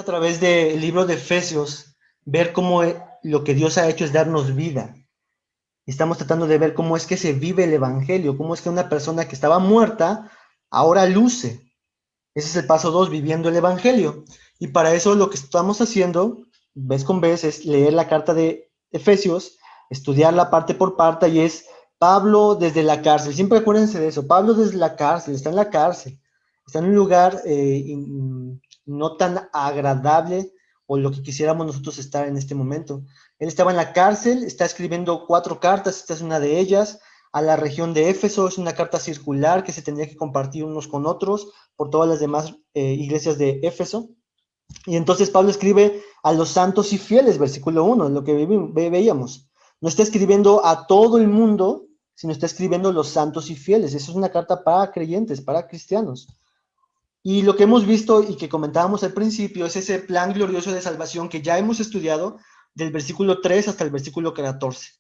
través del libro de Efesios ver cómo lo que Dios ha hecho es darnos vida. Estamos tratando de ver cómo es que se vive el evangelio, cómo es que una persona que estaba muerta ahora luce. Ese es el paso 2, viviendo el evangelio. Y para eso lo que estamos haciendo, vez con vez, es leer la carta de Efesios, estudiarla parte por parte, y es Pablo desde la cárcel. Siempre acuérdense de eso, Pablo desde la cárcel, está en la cárcel, está en un lugar no tan agradable o lo que quisiéramos nosotros estar en este momento. Él estaba en la cárcel, está escribiendo 4 cartas, esta es una de ellas, a la región de Éfeso. Es una carta circular que se tendría que compartir unos con otros por todas las demás iglesias de Éfeso. Y entonces Pablo escribe a los santos y fieles, versículo 1, lo que veíamos. No está escribiendo a todo el mundo, sino está escribiendo a los santos y fieles. Eso es una carta para creyentes, para cristianos. Y lo que hemos visto y que comentábamos al principio es ese plan glorioso de salvación que ya hemos estudiado del versículo 3 hasta el versículo 14.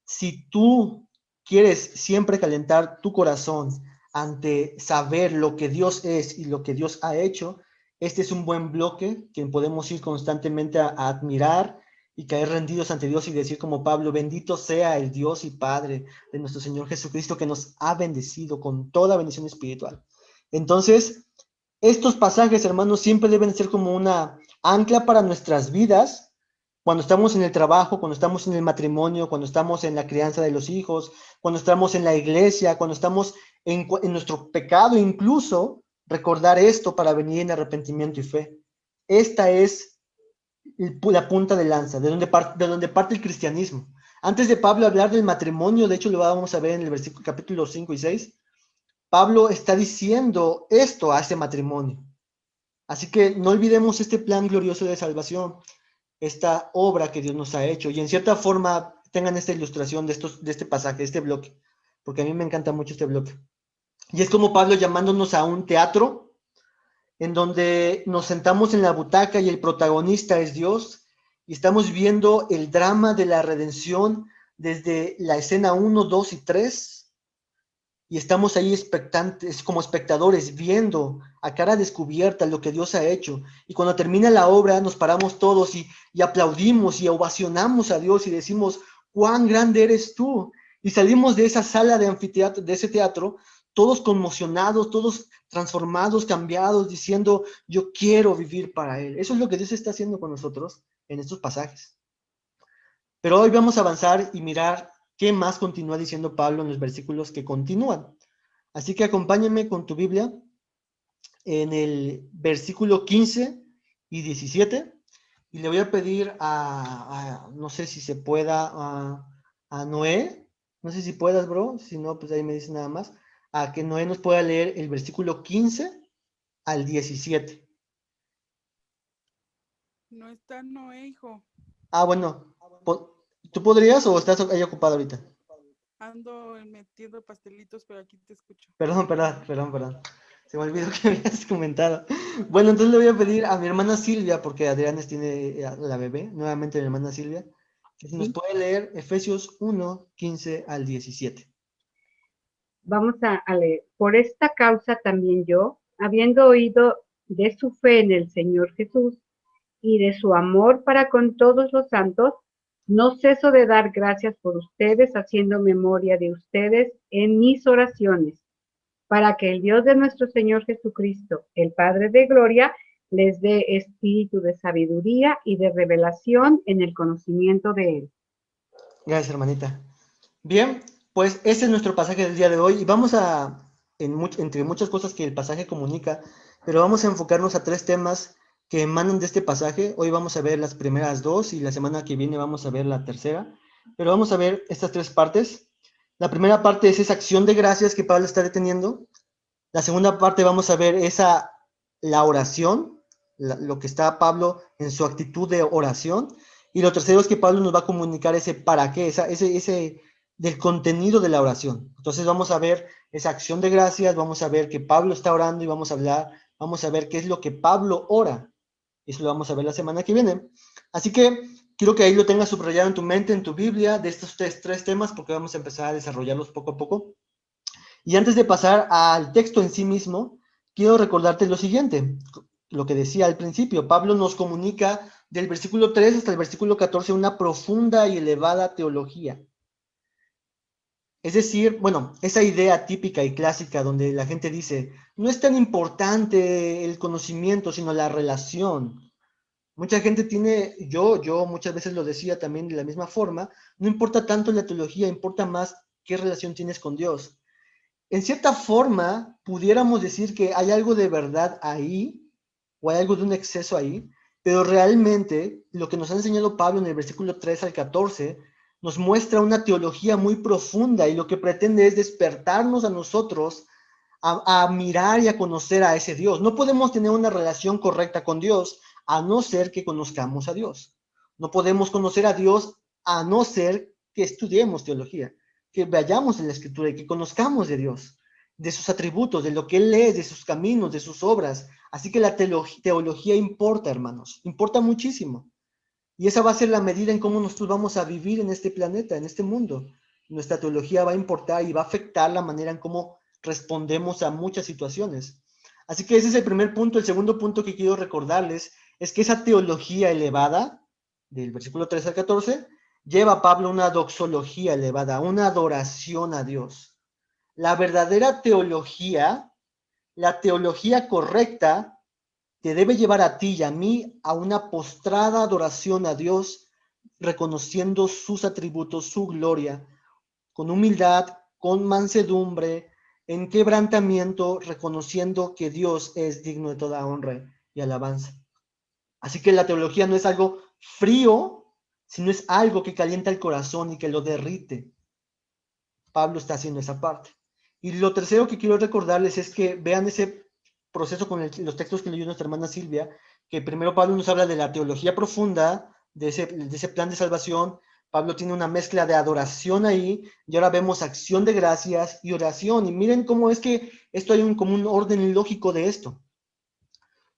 Si tú quieres siempre calentar tu corazón ante saber lo que Dios es y lo que Dios ha hecho, este es un buen bloque que podemos ir constantemente a admirar y caer rendidos ante Dios y decir como Pablo: bendito sea el Dios y Padre de nuestro Señor Jesucristo, que nos ha bendecido con toda bendición espiritual. Entonces, estos pasajes, hermanos, siempre deben ser como una ancla para nuestras vidas, cuando estamos en el trabajo, cuando estamos en el matrimonio, cuando estamos en la crianza de los hijos, cuando estamos en la iglesia, cuando estamos en nuestro pecado, incluso recordar esto para venir en arrepentimiento y fe. Esta es la punta de lanza, de donde parte el cristianismo. Antes de Pablo hablar del matrimonio, de hecho lo vamos a ver en el versículo, capítulo 5 y 6, Pablo está diciendo esto a ese matrimonio. Así que no olvidemos este plan glorioso de salvación, esta obra que Dios nos ha hecho. Y en cierta forma tengan esta ilustración de este pasaje, de este bloque, porque a mí me encanta mucho este bloque. Y es como Pablo llamándonos a un teatro en donde nos sentamos en la butaca y el protagonista es Dios, y estamos viendo el drama de la redención desde la escena 1, 2 y 3, y estamos ahí expectantes, como espectadores, viendo a cara descubierta lo que Dios ha hecho. Y cuando termina la obra nos paramos todos y aplaudimos y ovacionamos a Dios y decimos: cuán grande eres tú. Y salimos de esa sala de anfiteatro, de ese teatro, todos conmocionados, todos transformados, cambiados, diciendo: yo quiero vivir para Él. Eso es lo que Dios está haciendo con nosotros en estos pasajes. Pero hoy vamos a avanzar y mirar qué más continúa diciendo Pablo en los versículos que continúan. Así que acompáñenme con tu Biblia en el versículo 15 y 17. Y le voy a pedir no sé si se pueda, a Noé, no sé si puedas, bro, si no, pues ahí me dice nada más, a que Noé nos pueda leer el versículo 15 al 17. No está Noé, hijo. Bueno, ¿tú podrías o estás ahí ocupado ahorita? Ando metiendo pastelitos, pero aquí te escucho. Perdón. Se me olvidó que habías comentado. Bueno, entonces le voy a pedir a mi hermana Silvia, porque Adrián tiene a la bebé, nuevamente mi hermana Silvia, que si nos Sí. puede leer Efesios 1, 15 al 17. Vamos a leer. Por esta causa también yo, habiendo oído de su fe en el Señor Jesús y de su amor para con todos los santos, no ceso de dar gracias por ustedes, haciendo memoria de ustedes en mis oraciones, para que el Dios de nuestro Señor Jesucristo, el Padre de gloria, les dé espíritu de sabiduría y de revelación en el conocimiento de Él. Gracias, hermanita. Bien, pues ese es nuestro pasaje del día de hoy y vamos entre muchas cosas que el pasaje comunica, pero vamos a enfocarnos a 3 temas que emanan de este pasaje. Hoy vamos a ver las primeras 2 y la semana que viene vamos a ver la tercera, pero vamos a ver estas 3 partes. La primera parte es esa acción de gracias que Pablo está deteniendo. La segunda parte vamos a ver la oración, lo que está Pablo en su actitud de oración. Y lo tercero es que Pablo nos va a comunicar ese para qué, ese del contenido de la oración. Entonces vamos a ver esa acción de gracias, vamos a ver que Pablo está orando y vamos a ver qué es lo que Pablo ora. Eso lo vamos a ver la semana que viene. Así que quiero que ahí lo tengas subrayado en tu mente, en tu Biblia, de estos 3 temas, porque vamos a empezar a desarrollarlos poco a poco. Y antes de pasar al texto en sí mismo, quiero recordarte lo siguiente. lo que decía al principio, Pablo nos comunica del versículo 3 hasta el versículo 14 una profunda y elevada teología. Es decir, bueno, esa idea típica y clásica donde la gente dice, no es tan importante el conocimiento, sino la relación. Mucha gente tiene, yo muchas veces lo decía también de la misma forma, no importa tanto la teología, importa más qué relación tienes con Dios. En cierta forma, pudiéramos decir que hay algo de verdad ahí, o hay algo de un exceso ahí, pero realmente lo que nos ha enseñado Pablo en el versículo 3 al 14 nos muestra una teología muy profunda y lo que pretende es despertarnos a nosotros a mirar y a conocer a ese Dios. No podemos tener una relación correcta con Dios a no ser que conozcamos a Dios. No podemos conocer a Dios a no ser que estudiemos teología, que vayamos en la Escritura y que conozcamos de Dios, de sus atributos, de lo que Él es, de sus caminos, de sus obras. Así que la teología importa, hermanos, importa muchísimo. Y esa va a ser la medida en cómo nosotros vamos a vivir en este planeta, en este mundo. Nuestra teología va a importar y va a afectar la manera en cómo respondemos a muchas situaciones. Así que ese es el primer punto. El segundo punto que quiero recordarles es que esa teología elevada, del versículo 3 al 14, lleva a Pablo una doxología elevada, una adoración a Dios. La verdadera teología, la teología correcta, te debe llevar a ti y a mí a una postrada adoración a Dios, reconociendo sus atributos, su gloria, con humildad, con mansedumbre, en quebrantamiento, reconociendo que Dios es digno de toda honra y alabanza. Así que la teología no es algo frío, sino es algo que calienta el corazón y que lo derrite. Pablo está haciendo esa parte. Y lo tercero que quiero recordarles es que vean ese proceso con los textos que leyó nuestra hermana Silvia, que primero Pablo nos habla de la teología profunda, de ese plan de salvación. Pablo tiene una mezcla de adoración ahí, y ahora vemos acción de gracias y oración. Y miren cómo es que esto hay como un orden lógico de esto.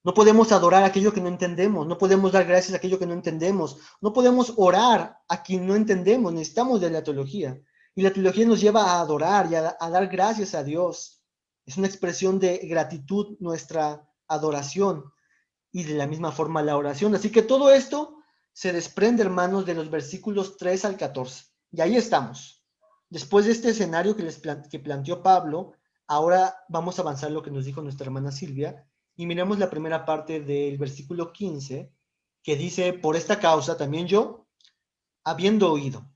No podemos adorar aquello que no entendemos, no podemos dar gracias a aquello que no entendemos, no podemos orar a quien no entendemos, necesitamos de la teología. Y la teología nos lleva a adorar y a dar gracias a Dios. Es una expresión de gratitud nuestra adoración y de la misma forma la oración. Así que todo esto se desprende, hermanos, de los versículos 3 al 14. Y ahí estamos. Después de este escenario que planteó Pablo, ahora vamos a avanzar lo que nos dijo nuestra hermana Silvia y miremos la primera parte del versículo 15 que dice, por esta causa también yo, habiendo oído.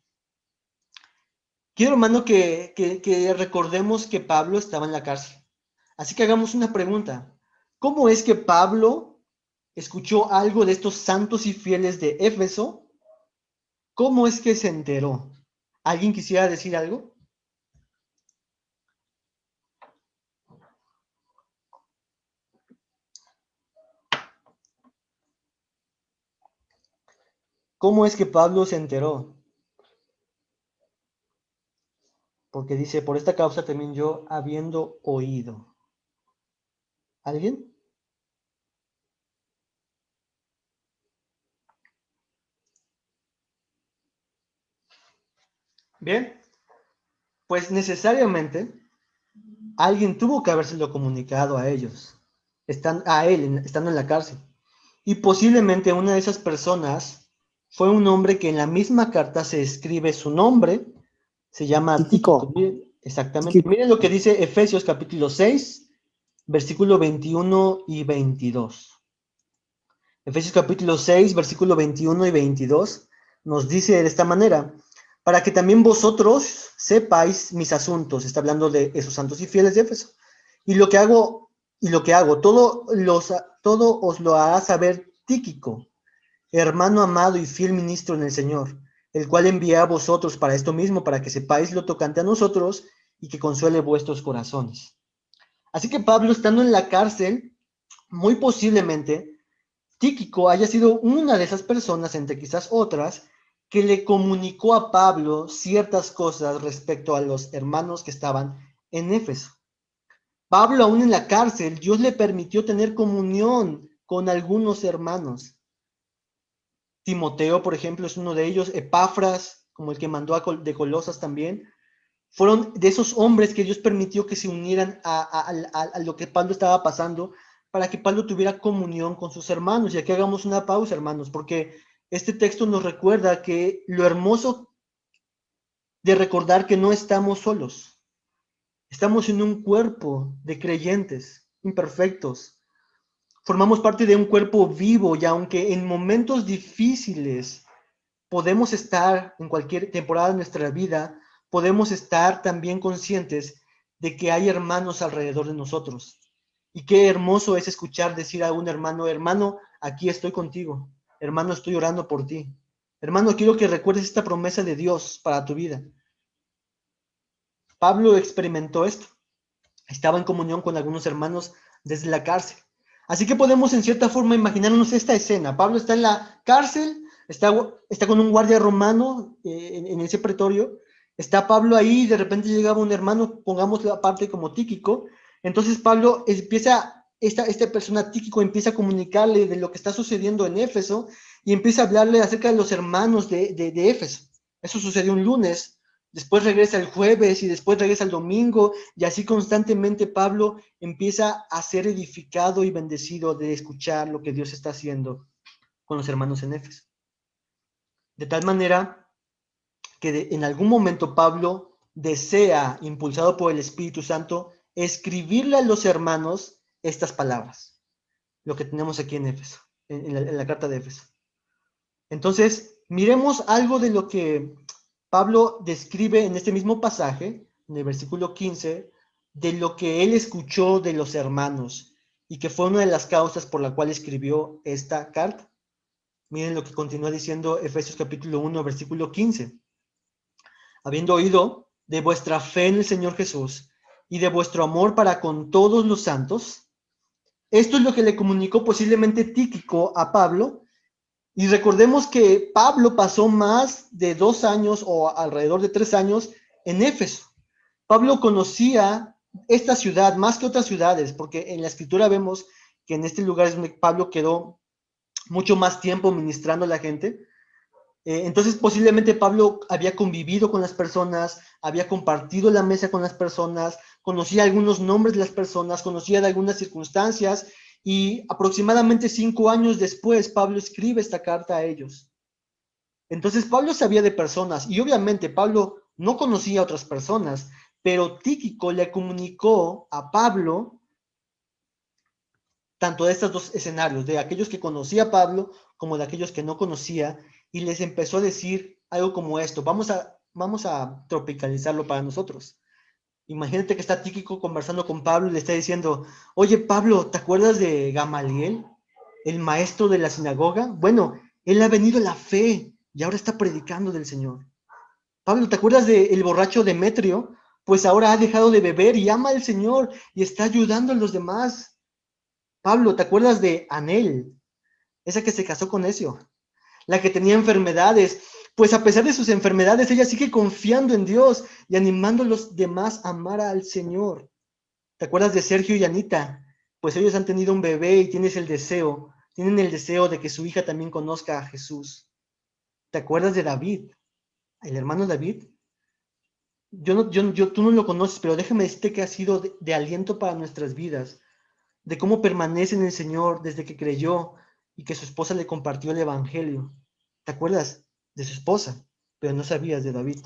Quiero, hermano, que recordemos que Pablo estaba en la cárcel. Así que hagamos una pregunta. ¿Cómo es que Pablo escuchó algo de estos santos y fieles de Éfeso? ¿Cómo es que se enteró? ¿Alguien quisiera decir algo? ¿Cómo es que Pablo se enteró? Porque dice, por esta causa también yo, habiendo oído. ¿Alguien? Bien, pues necesariamente alguien tuvo que habérselo comunicado a ellos, estando en la cárcel. Y posiblemente una de esas personas fue un hombre que en la misma carta se escribe su nombre, se llama Tíquico. Exactamente. Tíquico. Miren lo que dice Efesios capítulo 6, versículo 21 y 22. Efesios capítulo 6, versículo 21 y 22 nos dice de esta manera, para que también vosotros sepáis mis asuntos, está hablando de esos santos y fieles de Éfeso, y lo que hago, todo os lo hará saber Tíquico, hermano amado y fiel ministro en el Señor, el cual envié a vosotros para esto mismo, para que sepáis lo tocante a nosotros y que consuele vuestros corazones. Así que Pablo, estando en la cárcel, muy posiblemente Tíquico haya sido una de esas personas, entre quizás otras, que le comunicó a Pablo ciertas cosas respecto a los hermanos que estaban en Éfeso. Pablo, aún en la cárcel, Dios le permitió tener comunión con algunos hermanos. Timoteo, por ejemplo, es uno de ellos. Epafras, como el que mandó de Colosas también. Fueron de esos hombres que Dios permitió que se unieran a lo que Pablo estaba pasando para que Pablo tuviera comunión con sus hermanos. Y aquí hagamos una pausa, hermanos, porque este texto nos recuerda que lo hermoso de recordar que no estamos solos. Estamos en un cuerpo de creyentes imperfectos. Formamos parte de un cuerpo vivo y aunque en momentos difíciles podemos estar en cualquier temporada de nuestra vida, podemos estar también conscientes de que hay hermanos alrededor de nosotros. Y qué hermoso es escuchar decir a un hermano, hermano, aquí estoy contigo. Hermano, estoy orando por ti. Hermano, quiero que recuerdes esta promesa de Dios para tu vida. Pablo experimentó esto. Estaba en comunión con algunos hermanos desde la cárcel. Así que podemos en cierta forma imaginarnos esta escena. Pablo está en la cárcel, está con un guardia romano en ese pretorio. Está Pablo ahí y de repente llegaba un hermano, pongámoslo aparte como Tíquico. Entonces Pablo empieza, esta persona Tíquico empieza a comunicarle de lo que está sucediendo en Éfeso y empieza a hablarle acerca de los hermanos de Éfeso. Eso sucedió un lunes. Después regresa el jueves y después regresa el domingo y así constantemente Pablo empieza a ser edificado y bendecido de escuchar lo que Dios está haciendo con los hermanos en Éfeso. De tal manera que en algún momento Pablo desea, impulsado por el Espíritu Santo, escribirle a los hermanos estas palabras, lo que tenemos aquí en Éfeso, en la carta de Éfeso. Entonces, miremos algo de lo que Pablo describe en este mismo pasaje, en el versículo 15, de lo que él escuchó de los hermanos y que fue una de las causas por la cual escribió esta carta. Miren lo que continúa diciendo Efesios capítulo 1, versículo 15. Habiendo oído de vuestra fe en el Señor Jesús y de vuestro amor para con todos los santos, esto es lo que le comunicó posiblemente Tíquico a Pablo. Y recordemos que Pablo pasó más de 2 años o alrededor de 3 años en Éfeso. Pablo conocía esta ciudad más que otras ciudades, porque en la escritura vemos que en este lugar es donde Pablo quedó mucho más tiempo ministrando a la gente. Entonces posiblemente Pablo había convivido con las personas, había compartido la mesa con las personas, conocía algunos nombres de las personas, conocía de algunas circunstancias y aproximadamente 5 años después Pablo escribe esta carta a ellos. Entonces Pablo sabía de personas y obviamente Pablo no conocía a otras personas, pero Tíquico le comunicó a Pablo tanto de estos dos escenarios, de aquellos que conocía a Pablo como de aquellos que no conocía, y les empezó a decir algo como esto. Vamos a tropicalizarlo para nosotros. Imagínate que está Tíquico conversando con Pablo y le está diciendo, oye Pablo, ¿te acuerdas de Gamaliel, el maestro de la sinagoga? Bueno, él ha venido a la fe y ahora está predicando del Señor. Pablo, ¿te acuerdas del borracho Demetrio? Pues ahora ha dejado de beber y ama al Señor y está ayudando a los demás. Pablo, ¿te acuerdas de Anel? Esa que se casó con Ezio, la que tenía enfermedades. Pues a pesar de sus enfermedades, ella sigue confiando en Dios y animando a los demás a amar al Señor. ¿Te acuerdas de Sergio y Anita? Pues ellos han tenido un bebé y tienen el deseo de que su hija también conozca a Jesús. ¿Te acuerdas de David, el hermano David? Tú no lo conoces, pero déjame decirte que ha sido de aliento para nuestras vidas, de cómo permanece en el Señor desde que creyó y que su esposa le compartió el Evangelio. ¿Te acuerdas de su esposa? Pero no sabías de David.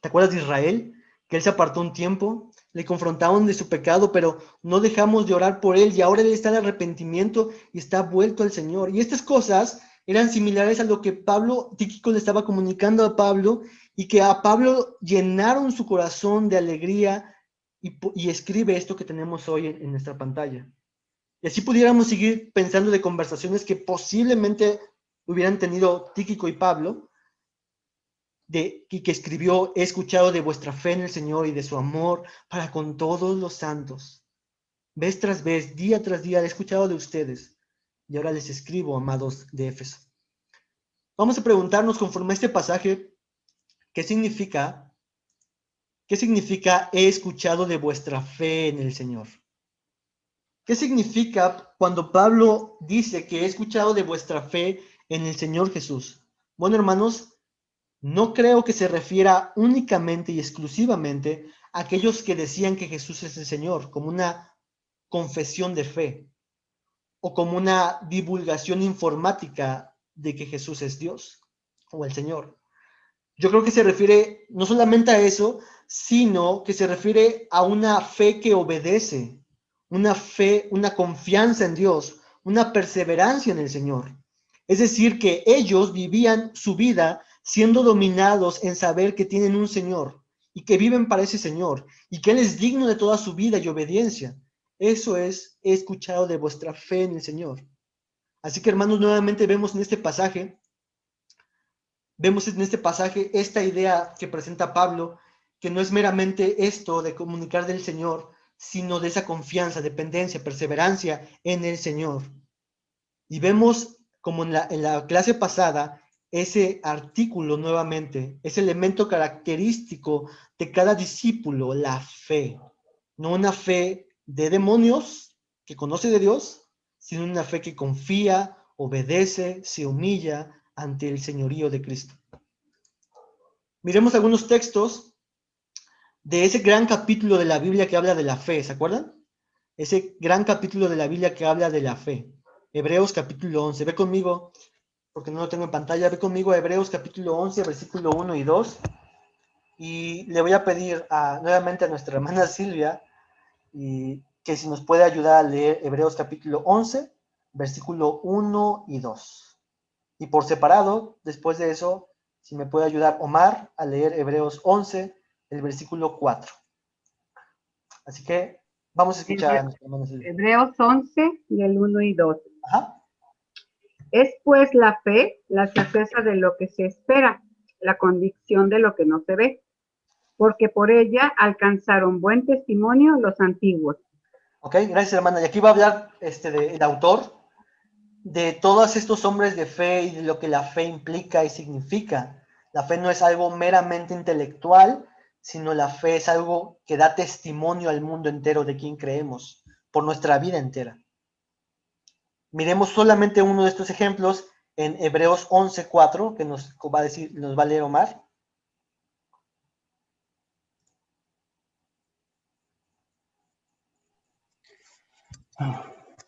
¿Te acuerdas de Israel? Que él se apartó un tiempo, le confrontaron de su pecado, pero no dejamos de orar por él y ahora él está en arrepentimiento y está vuelto al Señor. Y estas cosas eran similares a lo que Tíquico le estaba comunicando a Pablo y que a Pablo llenaron su corazón de alegría y escribe esto que tenemos hoy en nuestra pantalla. Y así pudiéramos seguir pensando de conversaciones que posiblemente hubieran tenido Tíquico y Pablo, y que escribió, he escuchado de vuestra fe en el Señor y de su amor para con todos los santos. Vez tras vez, día tras día, he escuchado de ustedes y ahora les escribo, amados de Éfeso. Vamos a preguntarnos conforme a este pasaje, ¿qué significa he escuchado de vuestra fe en el Señor? ¿Qué significa cuando Pablo dice que he escuchado de vuestra fe en el Señor Jesús? Bueno, hermanos, no creo que se refiera únicamente y exclusivamente a aquellos que decían que Jesús es el Señor, como una confesión de fe. o como una divulgación informática de que Jesús es Dios o el Señor. Yo creo que se refiere no solamente a eso, sino que se refiere a una fe que obedece, una fe, una confianza en Dios, una perseverancia en el Señor. Es decir, que ellos vivían su vida siendo dominados en saber que tienen un Señor y que viven para ese Señor y que Él es digno de toda su vida y obediencia. Eso es, he escuchado de vuestra fe en el Señor. Así que, hermanos, nuevamente vemos en este pasaje esta idea que presenta Pablo, que no es meramente esto de comunicar del Señor, sino de esa confianza, dependencia, perseverancia en el Señor. Y vemos como en la clase pasada, ese artículo nuevamente, ese elemento característico de cada discípulo, la fe. No una fe de demonios que conoce de Dios, sino una fe que confía, obedece, se humilla ante el señorío de Cristo. Miremos algunos textos de ese gran capítulo de la Biblia que habla de la fe, ¿se acuerdan? Ese gran capítulo de la Biblia que habla de la fe. Hebreos capítulo 11. Ve conmigo, porque no lo tengo en pantalla, ve conmigo a Hebreos capítulo 11, versículo 1 y 2. Y le voy a pedir nuevamente a nuestra hermana Silvia que si nos puede ayudar a leer Hebreos capítulo 11, versículo 1 y 2. Y por separado, después de eso, si me puede ayudar Omar a leer Hebreos 11, el versículo 4. Así que vamos a escuchar a nuestra hermana Silvia. Hebreos 11, del 1 y 2. Ajá. Es pues la fe, la certeza de lo que se espera, la convicción de lo que no se ve, porque por ella alcanzaron buen testimonio los antiguos. Ok, gracias hermana. Y aquí va a hablar el autor de todos estos hombres de fe y de lo que la fe implica y significa. La fe no es algo meramente intelectual, sino la fe es algo que da testimonio al mundo entero de quien creemos, por nuestra vida entera. Miremos solamente uno de estos ejemplos en Hebreos 11:4, que nos va a leer Omar.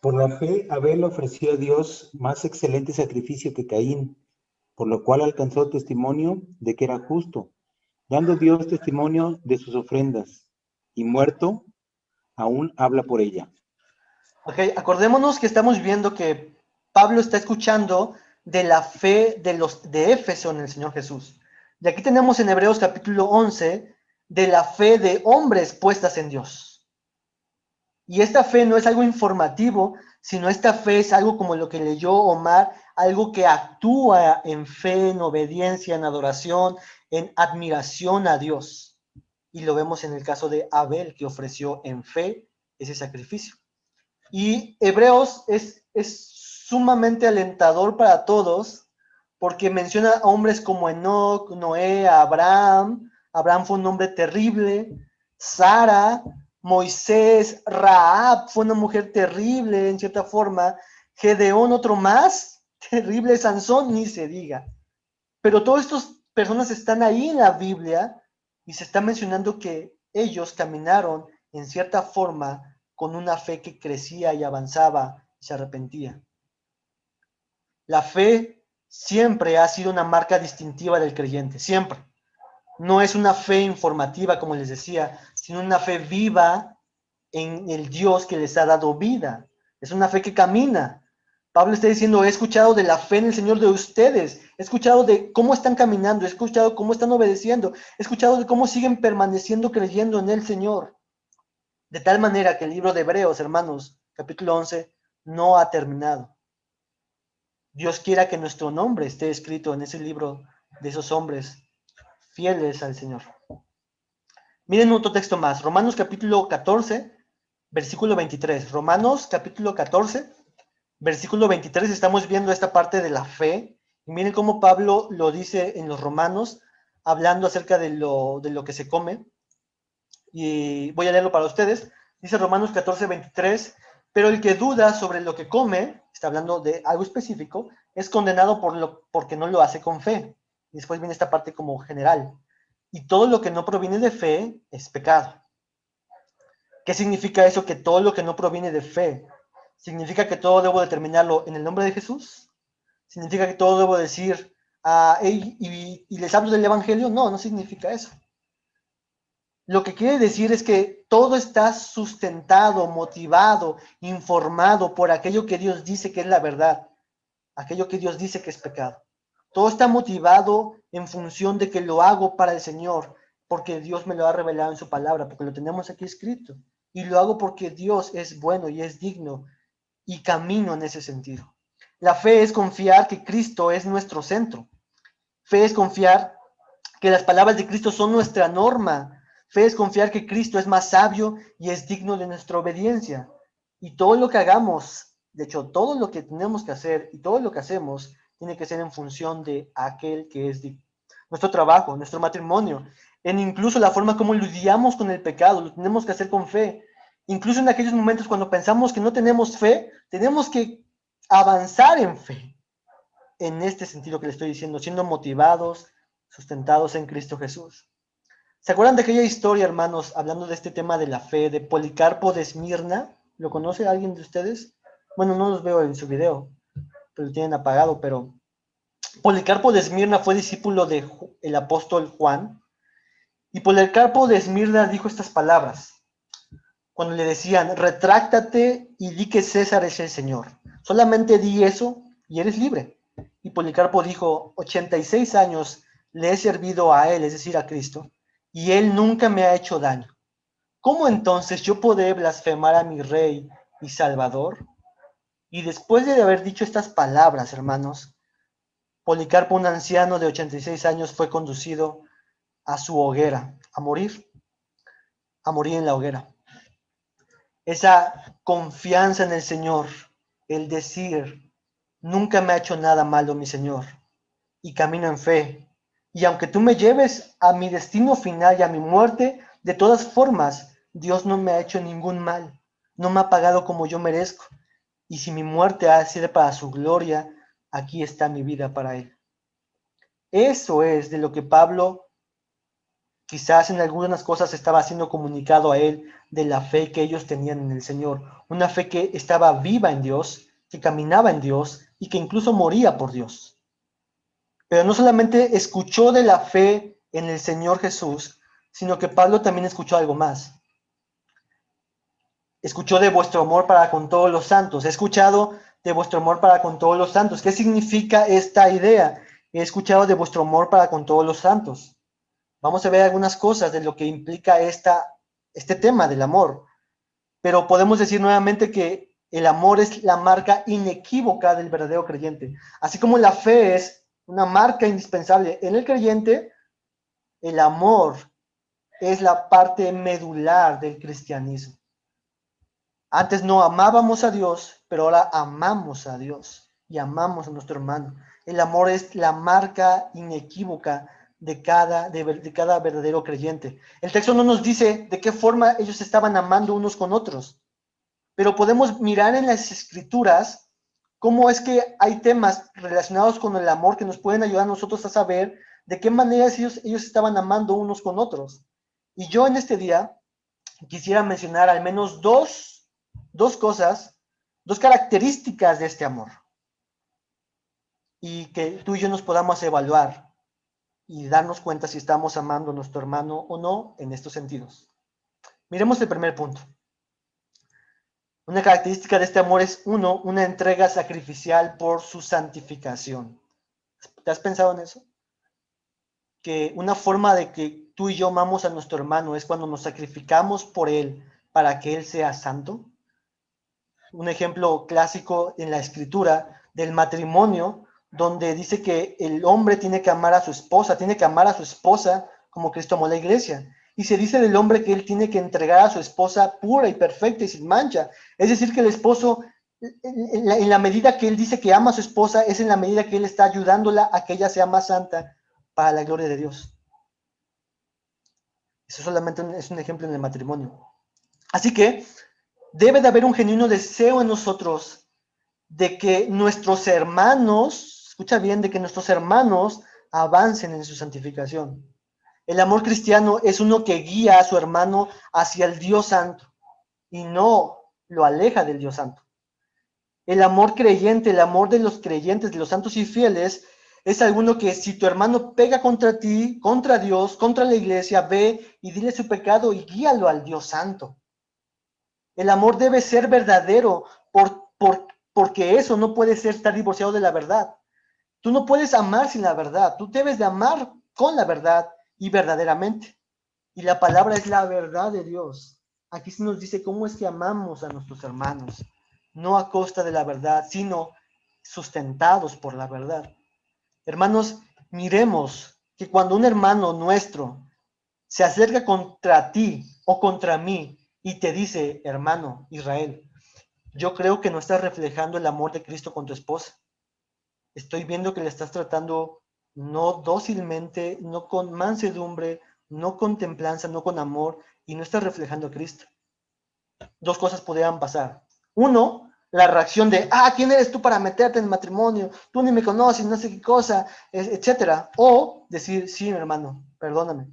Por la fe, Abel ofreció a Dios más excelente sacrificio que Caín, por lo cual alcanzó testimonio de que era justo, dando Dios testimonio de sus ofrendas, y muerto, aún habla por ella. Ok, acordémonos que estamos viendo que Pablo está escuchando de la fe de los de Éfeso en el Señor Jesús. Y aquí tenemos en Hebreos capítulo 11 de la fe de hombres puestas en Dios. Y esta fe no es algo informativo, sino esta fe es algo como lo que leyó Omar, algo que actúa en fe, en obediencia, en adoración, en admiración a Dios. Y lo vemos en el caso de Abel, que ofreció en fe ese sacrificio. Y Hebreos es sumamente alentador para todos, porque menciona a hombres como Enoc, Noé, Abraham. Abraham fue un hombre terrible. Sara, Moisés, Rahab fue una mujer terrible en cierta forma. Gedeón, otro más terrible. Sansón, ni se diga. Pero todas estas personas están ahí en la Biblia y se está mencionando que ellos caminaron en cierta forma con una fe que crecía y avanzaba y se arrepentía. La fe siempre ha sido una marca distintiva del creyente, siempre. No es una fe informativa, como les decía, sino una fe viva en el Dios que les ha dado vida. Es una fe que camina. Pablo está diciendo, he escuchado de la fe en el Señor de ustedes, he escuchado de cómo están caminando, he escuchado cómo están obedeciendo, he escuchado de cómo siguen permaneciendo creyendo en el Señor. De tal manera que el libro de Hebreos, hermanos, capítulo 11, no ha terminado. Dios quiera que nuestro nombre esté escrito en ese libro de esos hombres fieles al Señor. Miren otro texto más, Romanos capítulo 14, versículo 23. Romanos capítulo 14, versículo 23, estamos viendo esta parte de la fe. Y miren cómo Pablo lo dice en los Romanos, hablando acerca de lo que se come. Y voy a leerlo para ustedes. Dice Romanos 14, 23, pero el que duda sobre lo que come, está hablando de algo específico, es condenado porque no lo hace con fe. Y después viene esta parte como general. Y todo lo que no proviene de fe es pecado. ¿Qué significa eso? Que todo lo que no proviene de fe ¿Significa que todo debo determinarlo en el nombre de Jesús? ¿Significa que todo debo decir, y les hablo del Evangelio? No, no significa eso. Lo que quiere decir es que todo está sustentado, motivado, informado por aquello que Dios dice que es la verdad, aquello que Dios dice que es pecado. Todo está motivado en función de que lo hago para el Señor, porque Dios me lo ha revelado en su palabra, porque lo tenemos aquí escrito. Y lo hago porque Dios es bueno y es digno y camino en ese sentido. La fe es confiar que Cristo es nuestro centro. Fe es confiar que las palabras de Cristo son nuestra norma. Fe es confiar que Cristo es más sabio y es digno de nuestra obediencia. Y todo lo que hagamos, de hecho, todo lo que tenemos que hacer y todo lo que hacemos tiene que ser en función de aquel que es digno. Nuestro trabajo, nuestro matrimonio, en incluso la forma como lidiamos con el pecado, lo tenemos que hacer con fe. Incluso en aquellos momentos cuando pensamos que no tenemos fe, tenemos que avanzar en fe. En este sentido que le estoy diciendo, siendo motivados, sustentados en Cristo Jesús. ¿Se acuerdan de aquella historia, hermanos, hablando de este tema de la fe, de Policarpo de Esmirna? ¿Lo conoce alguien de ustedes? Bueno, no los veo en su video, pero lo tienen apagado, pero Policarpo de Esmirna fue discípulo del apóstol Juan, y Policarpo de Esmirna dijo estas palabras, cuando le decían, retráctate y di que César es el Señor. Solamente di eso y eres libre. Y Policarpo dijo, 86 años le he servido a él, es decir, a Cristo, y él nunca me ha hecho daño. ¿Cómo entonces yo podré blasfemar a mi Rey y Salvador? Y después de haber dicho estas palabras, hermanos, Policarpo, un anciano de 86 años, fue conducido a su hoguera, a morir en la hoguera. Esa confianza en el Señor, el decir, nunca me ha hecho nada malo mi Señor, y camino en fe. Y aunque tú me lleves a mi destino final y a mi muerte, de todas formas, Dios no me ha hecho ningún mal, no me ha pagado como yo merezco. Y si mi muerte ha sido para su gloria, aquí está mi vida para Él. Eso es de lo que Pablo quizás en algunas cosas estaba siendo comunicado a él de la fe que ellos tenían en el Señor. Una fe que estaba viva en Dios, que caminaba en Dios y que incluso moría por Dios. Pero no solamente escuchó de la fe en el Señor Jesús, sino que Pablo también escuchó algo más. Escuchó de vuestro amor para con todos los santos. He escuchado de vuestro amor para con todos los santos. ¿Qué significa esta idea? He escuchado de vuestro amor para con todos los santos. Vamos a ver algunas cosas de lo que implica este tema del amor. Pero podemos decir nuevamente que el amor es la marca inequívoca del verdadero creyente. Así como la fe es una marca indispensable en el creyente, el amor es la parte medular del cristianismo. Antes no amábamos a Dios, pero ahora amamos a Dios y amamos a nuestro hermano. El amor es la marca inequívoca de cada verdadero creyente. El texto no nos dice de qué forma ellos estaban amando unos con otros, pero podemos mirar en las escrituras cómo es que hay temas relacionados con el amor que nos pueden ayudar a nosotros a saber de qué manera ellos estaban amando unos con otros. Y yo en este día quisiera mencionar al menos dos cosas, dos características de este amor, y que tú y yo nos podamos evaluar y darnos cuenta si estamos amando a nuestro hermano o no en estos sentidos. Miremos el primer punto. Una característica de este amor es, uno, una entrega sacrificial por su santificación. ¿Te has pensado en eso? Que una forma de que tú y yo amamos a nuestro hermano es cuando nos sacrificamos por él para que él sea santo. Un ejemplo clásico en la escritura del matrimonio, donde dice que el hombre tiene que amar a su esposa, como Cristo amó a la iglesia. Y se dice del hombre que él tiene que entregar a su esposa pura y perfecta y sin mancha. Es decir, que el esposo, en la medida que él dice que ama a su esposa, es en la medida que él está ayudándola a que ella sea más santa para la gloria de Dios. Eso solamente es un ejemplo en el matrimonio. Así que debe de haber un genuino deseo en nosotros de que nuestros hermanos, escucha bien, de que nuestros hermanos avancen en su santificación. El amor cristiano es uno que guía a su hermano hacia el Dios santo y no lo aleja del Dios santo. El amor creyente, el amor de los creyentes, de los santos y fieles, es alguno que si tu hermano pega contra ti, contra Dios, contra la iglesia, ve y dile su pecado y guíalo al Dios santo. El amor debe ser verdadero porque eso no puede estar divorciado de la verdad. Tú no puedes amar sin la verdad. Tú debes de amar con la verdad y verdaderamente. Y la palabra es la verdad de Dios. Aquí se nos dice cómo es que amamos a nuestros hermanos. No a costa de la verdad, sino sustentados por la verdad. Hermanos, miremos que cuando un hermano nuestro se acerca contra ti o contra mí y te dice, hermano Israel, yo creo que no estás reflejando el amor de Cristo con tu esposa. Estoy viendo que le estás tratando no dócilmente, no con mansedumbre, no con templanza, no con amor, y no estás reflejando a Cristo. Dos cosas podrían pasar. Uno, la reacción de, ¿quién eres tú para meterte en matrimonio? Tú ni me conoces, no sé qué cosa, etcétera. O decir, sí, mi hermano, perdóname,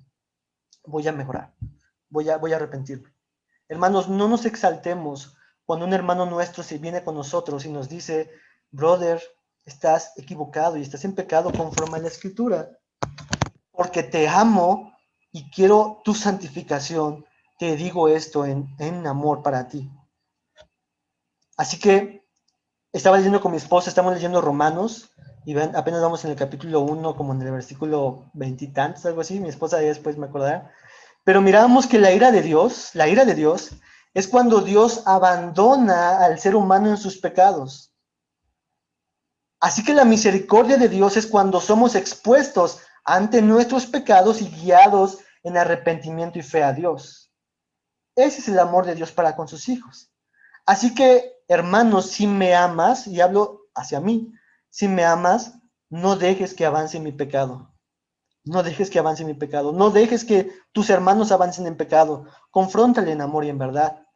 voy a mejorar, voy a arrepentirme. Hermanos, no nos exaltemos cuando un hermano nuestro se viene con nosotros y nos dice, brother, estás equivocado y estás en pecado conforme a la Escritura, porque te amo y quiero tu santificación, te digo esto en amor para ti. Así que estaba leyendo con mi esposa, estamos leyendo Romanos, y ven, apenas vamos en el capítulo 1, como en el versículo 20 y tantos, algo así, mi esposa ya después me acordará. Pero miramos que la ira de Dios, es cuando Dios abandona al ser humano en sus pecados. Así que la misericordia de Dios es cuando somos expuestos ante nuestros pecados y guiados en arrepentimiento y fe a Dios. Ese es el amor de Dios para con sus hijos. Así que, hermanos, si me amas, y hablo hacia mí, si me amas, no dejes que avance mi pecado. No dejes que avance mi pecado. No dejes que tus hermanos avancen en pecado. Confróntale en amor y en verdad.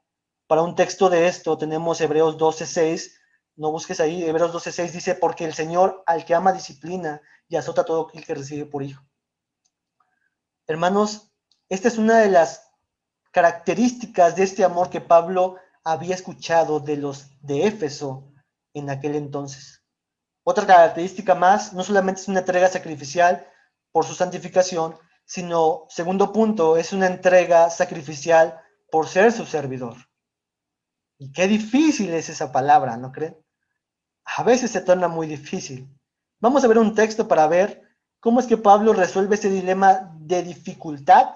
Para un texto de esto tenemos Hebreos 12:6. No busques ahí. Hebreos 12:6 dice, porque el Señor al que ama disciplina y azota a todo aquel que recibe por hijo. Hermanos, esta es una de las características de este amor que Pablo había escuchado de los de Éfeso en aquel entonces. Otra característica más, no solamente es una entrega sacrificial por su santificación, sino, segundo punto, es una entrega sacrificial por ser su servidor. Y qué difícil es esa palabra, ¿no creen? A veces se torna muy difícil. Vamos a ver un texto para ver cómo es que Pablo resuelve ese dilema de dificultad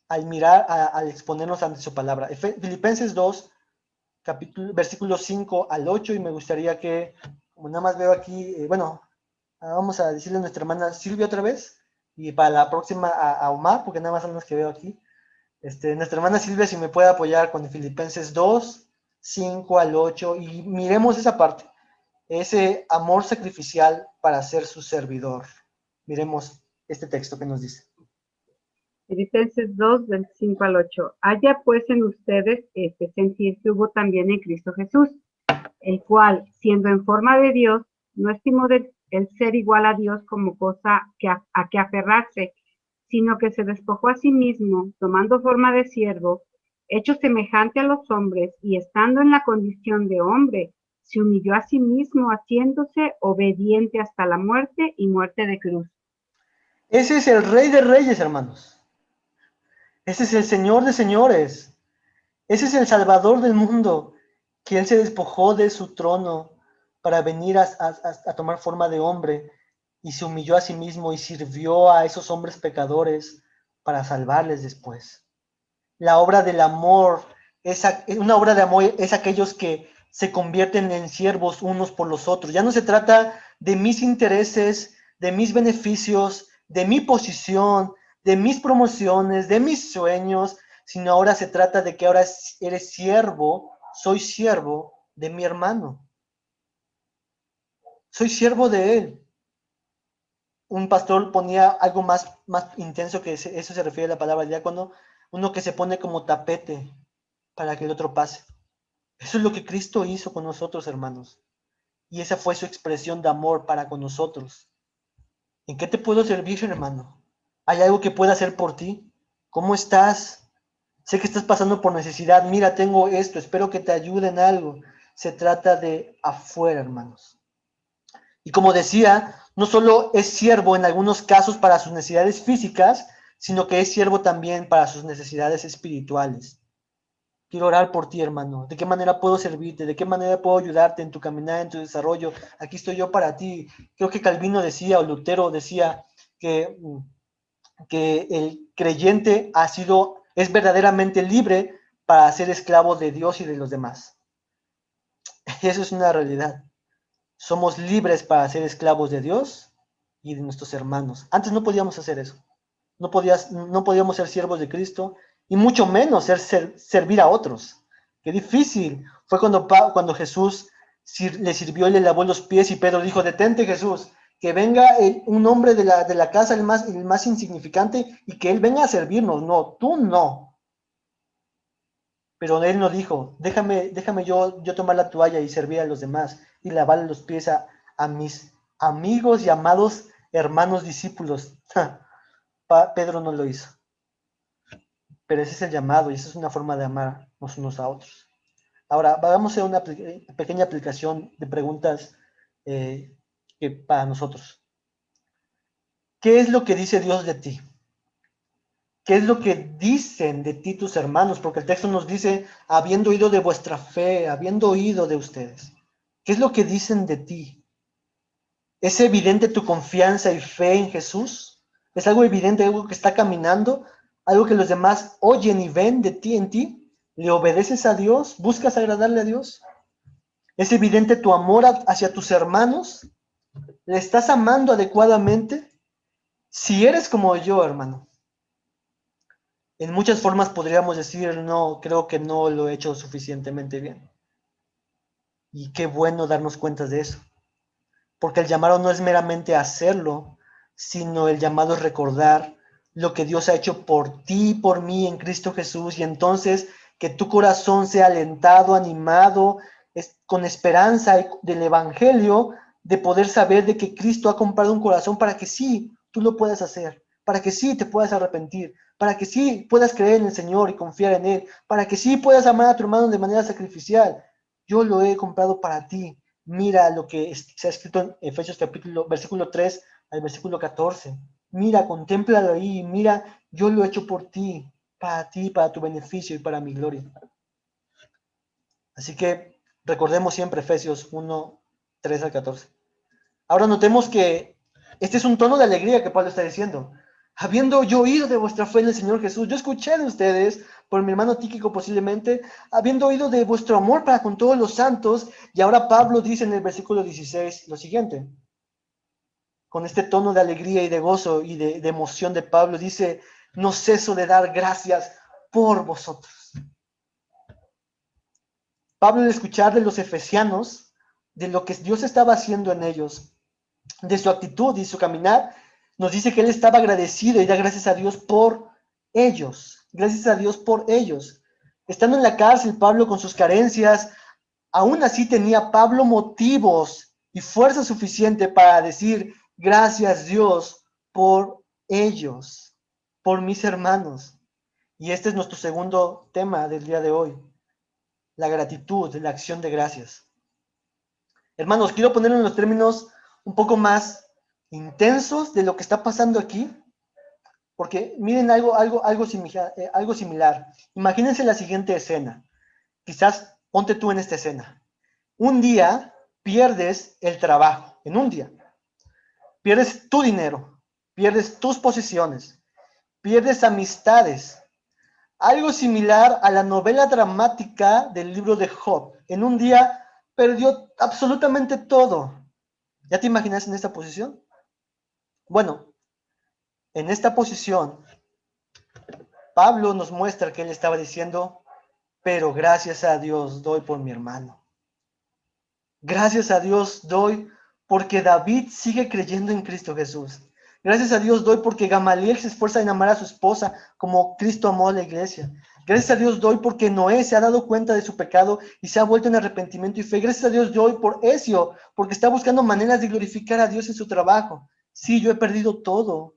al mirar, al exponernos ante su palabra. Filipenses 2, versículos 5 al 8, y me gustaría que, como nada más veo aquí, vamos a decirle a nuestra hermana Silvia otra vez, y para la próxima a Omar, porque nada más son los que veo aquí. Nuestra hermana Silvia, si me puede apoyar con Filipenses 2, 5 al 8, y miremos esa parte, ese amor sacrificial para ser su servidor. Miremos este texto que nos dice. Filipenses 2, del 5 al 8. Haya pues en ustedes este sentir que hubo también en Cristo Jesús, el cual, siendo en forma de Dios, no estimó el ser igual a Dios como cosa a que aferrarse, sino que se despojó a sí mismo, tomando forma de siervo, hecho semejante a los hombres, y estando en la condición de hombre, se humilló a sí mismo, haciéndose obediente hasta la muerte y muerte de cruz. Ese es el Rey de Reyes, hermanos. Ese es el Señor de señores. Ese es el Salvador del mundo, que Él se despojó de su trono para venir a tomar forma de hombre y se humilló a sí mismo y sirvió a esos hombres pecadores para salvarles después. La obra del amor, una obra de amor es aquellos que se convierten en siervos unos por los otros. Ya no se trata de mis intereses, de mis beneficios, de mi posición, de mis promociones, de mis sueños, sino ahora se trata de que ahora eres siervo, soy siervo de mi hermano. Soy siervo de él. Un pastor ponía algo más intenso que eso se refiere a la palabra diácono, uno que se pone como tapete para que el otro pase. Eso es lo que Cristo hizo con nosotros, hermanos. Y esa fue su expresión de amor para con nosotros. ¿En qué te puedo servir, hermano? ¿Hay algo que pueda hacer por ti? ¿Cómo estás? Sé que estás pasando por necesidad. Mira, tengo esto. Espero que te ayude en algo. se trata de afuera, hermanos. Y como decía, no solo es siervo en algunos casos para sus necesidades físicas, sino que es siervo también para sus necesidades espirituales. Quiero orar por ti, hermano. ¿De qué manera puedo servirte? ¿De qué manera puedo ayudarte en tu caminar, en tu desarrollo? Aquí estoy yo para ti. Creo que Calvino decía, o Lutero decía, que el creyente es verdaderamente libre para ser esclavo de Dios y de los demás. Eso es una realidad. Somos libres para ser esclavos de Dios y de nuestros hermanos. Antes no podíamos hacer eso. No podíamos ser siervos de Cristo y mucho menos servir a otros. Qué difícil fue cuando Jesús le sirvió y le lavó los pies y Pedro dijo, detente Jesús, que venga un hombre de la casa, el más insignificante, y que él venga a servirnos. No, tú no. Pero él no dijo, déjame yo tomar la toalla y servir a los demás y lavarle los pies a mis amigos y amados hermanos discípulos. Pedro no lo hizo. Pero ese es el llamado y esa es una forma de amarnos unos a otros. Ahora, vamos a hacer una pequeña aplicación de preguntas para nosotros. ¿Qué es lo que dice Dios de ti? ¿Qué es lo que dicen de ti tus hermanos? Porque el texto nos dice, habiendo oído de vuestra fe, habiendo oído de ustedes. ¿Qué es lo que dicen de ti? ¿Es evidente tu confianza y fe en Jesús? ¿Es algo evidente, algo que está caminando? ¿Algo que los demás oyen y ven de ti en ti? ¿Le obedeces a Dios? ¿Buscas agradarle a Dios? ¿Es evidente tu amor hacia tus hermanos? ¿Le estás amando adecuadamente? Si eres como yo, hermano, en muchas formas podríamos decir, no, creo que no lo he hecho suficientemente bien. Y qué bueno darnos cuenta de eso. Porque el llamado no es meramente hacerlo, sino el llamado es recordar lo que Dios ha hecho por ti y por mí en Cristo Jesús. Y entonces que tu corazón sea alentado, animado, con esperanza del Evangelio, de poder saber de que Cristo ha comprado un corazón para que sí, tú lo puedas hacer, para que sí te puedas arrepentir, para que sí puedas creer en el Señor y confiar en Él, para que sí puedas amar a tu hermano de manera sacrificial. Yo lo he comprado para ti. Mira lo que se ha escrito en Efesios versículo 3 al versículo 14. Mira, contémplalo ahí, mira, yo lo he hecho por ti, para tu beneficio y para mi gloria. Así que recordemos siempre Efesios 1, 3 al 14. Ahora notemos que este es un tono de alegría que Pablo está diciendo. Habiendo yo oído de vuestra fe en el Señor Jesús, yo escuché de ustedes, por mi hermano Tíquico posiblemente, habiendo oído de vuestro amor para con todos los santos, y ahora Pablo dice en el versículo 16 lo siguiente, con este tono de alegría y de gozo y de emoción de Pablo, dice, no ceso de dar gracias por vosotros. Pablo, al escuchar de los efesianos, de lo que Dios estaba haciendo en ellos, de su actitud y su caminar, nos dice que él estaba agradecido y da gracias a Dios por ellos. Gracias a Dios por ellos. Estando en la cárcel, Pablo con sus carencias, aún así tenía Pablo motivos y fuerza suficiente para decir, gracias Dios por ellos, por mis hermanos. Y este es nuestro segundo tema del día de hoy, la gratitud, la acción de gracias. Hermanos, quiero ponerlo en los términos un poco más intensos de lo que está pasando aquí, porque miren algo similar. Imagínense la siguiente escena. Quizás ponte tú en esta escena. Un día pierdes el trabajo, en un día. Pierdes tu dinero, pierdes tus posesiones, pierdes amistades. Algo similar a la novela dramática del libro de Job. En un día perdió absolutamente todo. ¿Ya te imaginas en esta posición? Bueno, en esta posición, Pablo nos muestra que él estaba diciendo, pero gracias a Dios doy por mi hermano. Gracias a Dios doy porque David sigue creyendo en Cristo Jesús. Gracias a Dios doy porque Gamaliel se esfuerza en amar a su esposa como Cristo amó a la iglesia. Gracias a Dios doy porque Noé se ha dado cuenta de su pecado y se ha vuelto en arrepentimiento y fe. Gracias a Dios doy por Ezio, porque está buscando maneras de glorificar a Dios en su trabajo. Sí, yo he perdido todo.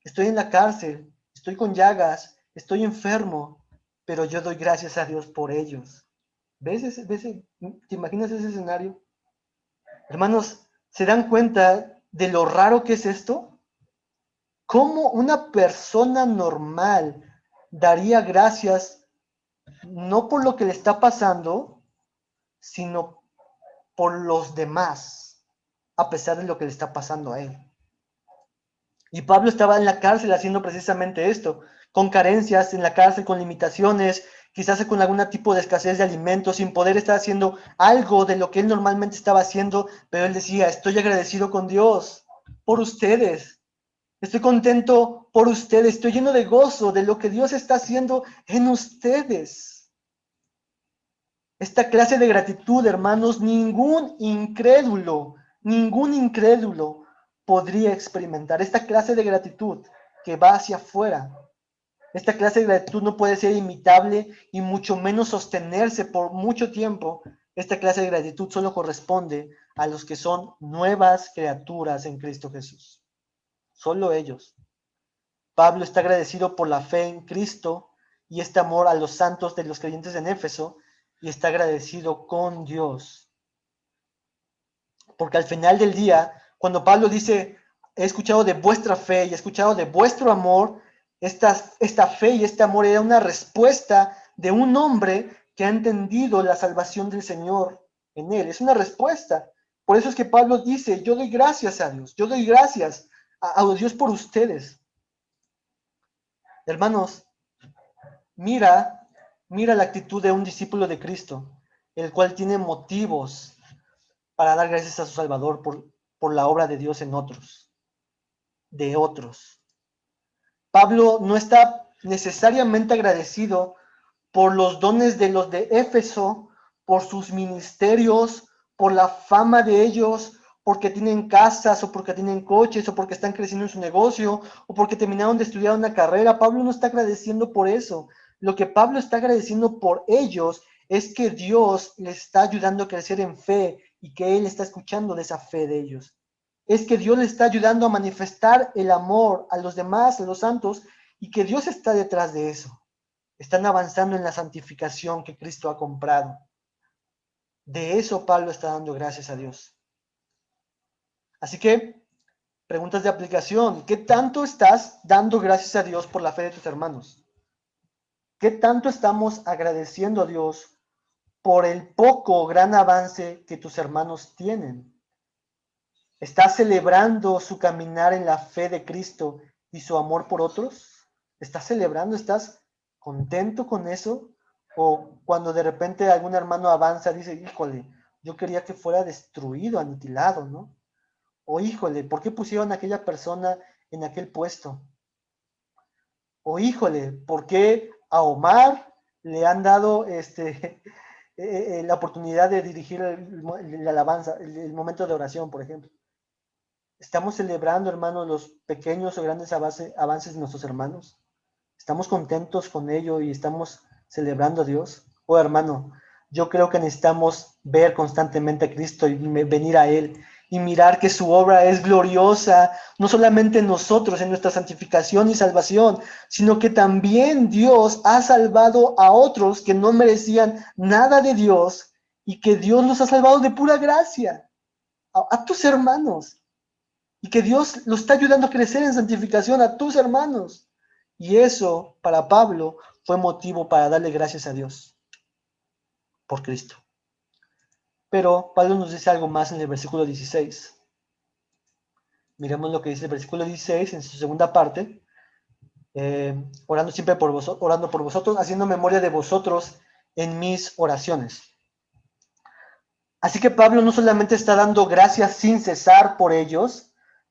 Estoy en la cárcel, estoy con llagas, estoy enfermo, pero yo doy gracias a Dios por ellos. ¿Te imaginas ese escenario? Hermanos, ¿se dan cuenta de lo raro que es esto? ¿Cómo una persona normal daría gracias no por lo que le está pasando, sino por los demás, a pesar de lo que le está pasando a él? Y Pablo estaba en la cárcel haciendo precisamente esto, con carencias en la cárcel, con limitaciones, quizás con algún tipo de escasez de alimentos, sin poder estar haciendo algo de lo que él normalmente estaba haciendo, pero él decía, estoy agradecido con Dios por ustedes, estoy contento por ustedes, estoy lleno de gozo de lo que Dios está haciendo en ustedes. Esta clase de gratitud, hermanos, ningún incrédulo podría experimentar. Esta clase de gratitud que va hacia afuera. Esta clase de gratitud no puede ser imitable y mucho menos sostenerse por mucho tiempo. Esta clase de gratitud solo corresponde a los que son nuevas criaturas en Cristo Jesús. Solo ellos. Pablo está agradecido por la fe en Cristo y este amor a los santos de los creyentes en Éfeso, y está agradecido con Dios. Porque al final del día, cuando Pablo dice, he escuchado de vuestra fe y he escuchado de vuestro amor, esta fe y este amor era una respuesta de un hombre que ha entendido la salvación del Señor en él. Es una respuesta. Por eso es que Pablo dice, yo doy gracias a Dios, yo doy gracias a Dios por ustedes. Hermanos, mira la actitud de un discípulo de Cristo, el cual tiene motivos para dar gracias a su Salvador por la obra de Dios en otros, de otros. Pablo no está necesariamente agradecido por los dones de los de Éfeso, por sus ministerios, por la fama de ellos, porque tienen casas o porque tienen coches o porque están creciendo en su negocio o porque terminaron de estudiar una carrera. Pablo no está agradeciendo por eso. Lo que Pablo está agradeciendo por ellos es que Dios les está ayudando a crecer en fe y que Él está escuchando de esa fe de ellos. Es que Dios les está ayudando a manifestar el amor a los demás, a los santos, y que Dios está detrás de eso. Están avanzando en la santificación que Cristo ha comprado. De eso Pablo está dando gracias a Dios. Así que, preguntas de aplicación. ¿Qué tanto estás dando gracias a Dios por la fe de tus hermanos? ¿Qué tanto estamos agradeciendo a Dios por el poco o gran avance que tus hermanos tienen? ¿Estás celebrando su caminar en la fe de Cristo y su amor por otros? ¿Estás celebrando? ¿Estás contento con eso? O cuando de repente algún hermano avanza, dice, híjole, yo quería que fuera destruido, aniquilado, ¿no? O híjole, ¿por qué pusieron a aquella persona en aquel puesto? O híjole, ¿por qué a Omar le han dado la oportunidad de dirigir la alabanza, el momento de oración, por ejemplo? ¿Estamos celebrando, hermanos, los pequeños o grandes avances de nuestros hermanos? ¿Estamos contentos con ello y estamos celebrando a Dios? Oh, hermano, yo creo que necesitamos ver constantemente a Cristo y venir a Él y mirar que su obra es gloriosa, no solamente en nosotros, en nuestra santificación y salvación, sino que también Dios ha salvado a otros que no merecían nada de Dios y que Dios los ha salvado de pura gracia, a tus hermanos. Y que Dios los está ayudando a crecer en santificación a tus hermanos. Y eso, para Pablo, fue motivo para darle gracias a Dios por Cristo. Pero Pablo nos dice algo más en el versículo 16. Miremos lo que dice el versículo 16 en su segunda parte. Orando siempre por vosotros, orando por vosotros, haciendo memoria de vosotros en mis oraciones. Así que Pablo no solamente está dando gracias sin cesar por ellos,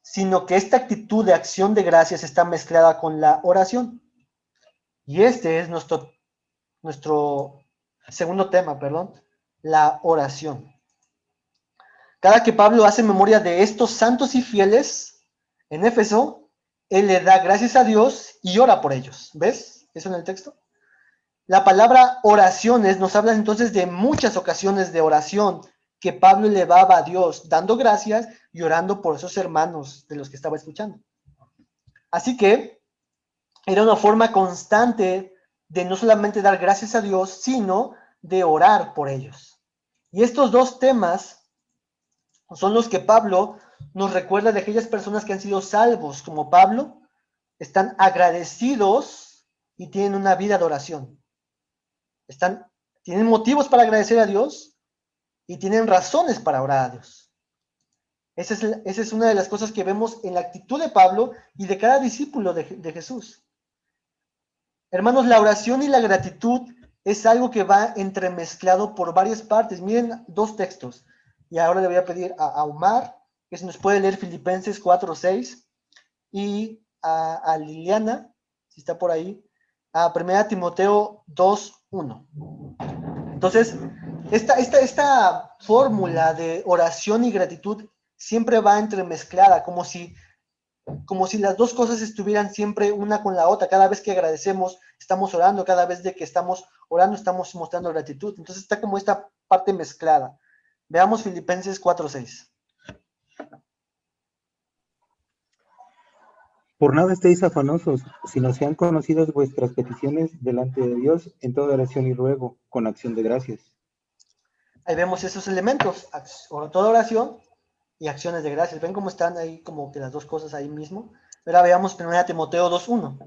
sino que esta actitud de acción de gracias está mezclada con la oración. Y este es nuestro segundo tema, la oración. Cada que Pablo hace memoria de estos santos y fieles en Éfeso, él le da gracias a Dios y ora por ellos. ¿Ves eso en el texto? La palabra oraciones nos habla entonces de muchas ocasiones de oración que Pablo elevaba a Dios, dando gracias y orando por esos hermanos de los que estaba escuchando. Así que era una forma constante de no solamente dar gracias a Dios, sino de orar por ellos. Y estos dos temas son los que Pablo nos recuerda de aquellas personas que han sido salvos, como Pablo, están agradecidos y tienen una vida de oración. Tienen motivos para agradecer a Dios y tienen razones para orar a Dios. Esa es una de las cosas que vemos en la actitud de Pablo y de cada discípulo de Jesús. Hermanos, la oración y la gratitud es algo que va entremezclado por varias partes. Miren dos textos. Y ahora le voy a pedir a Omar que se nos puede leer Filipenses 4:6 y a Liliana, si está por ahí, a 1 Timoteo 2:1. Entonces, esta fórmula de oración y gratitud siempre va entremezclada, como si las dos cosas estuvieran siempre una con la otra. Cada vez que agradecemos, estamos orando. Cada vez de que estamos orando, estamos mostrando gratitud. Entonces está como esta parte mezclada. Veamos Filipenses 4:6. Por nada estéis afanosos, sino sean conocidas vuestras peticiones delante de Dios en toda oración y ruego, con acción de gracias. Ahí vemos esos elementos, toda oración y acciones de gracias. ¿Ven cómo están ahí como que las dos cosas ahí mismo? Ahora veamos 1 Timoteo 2:1.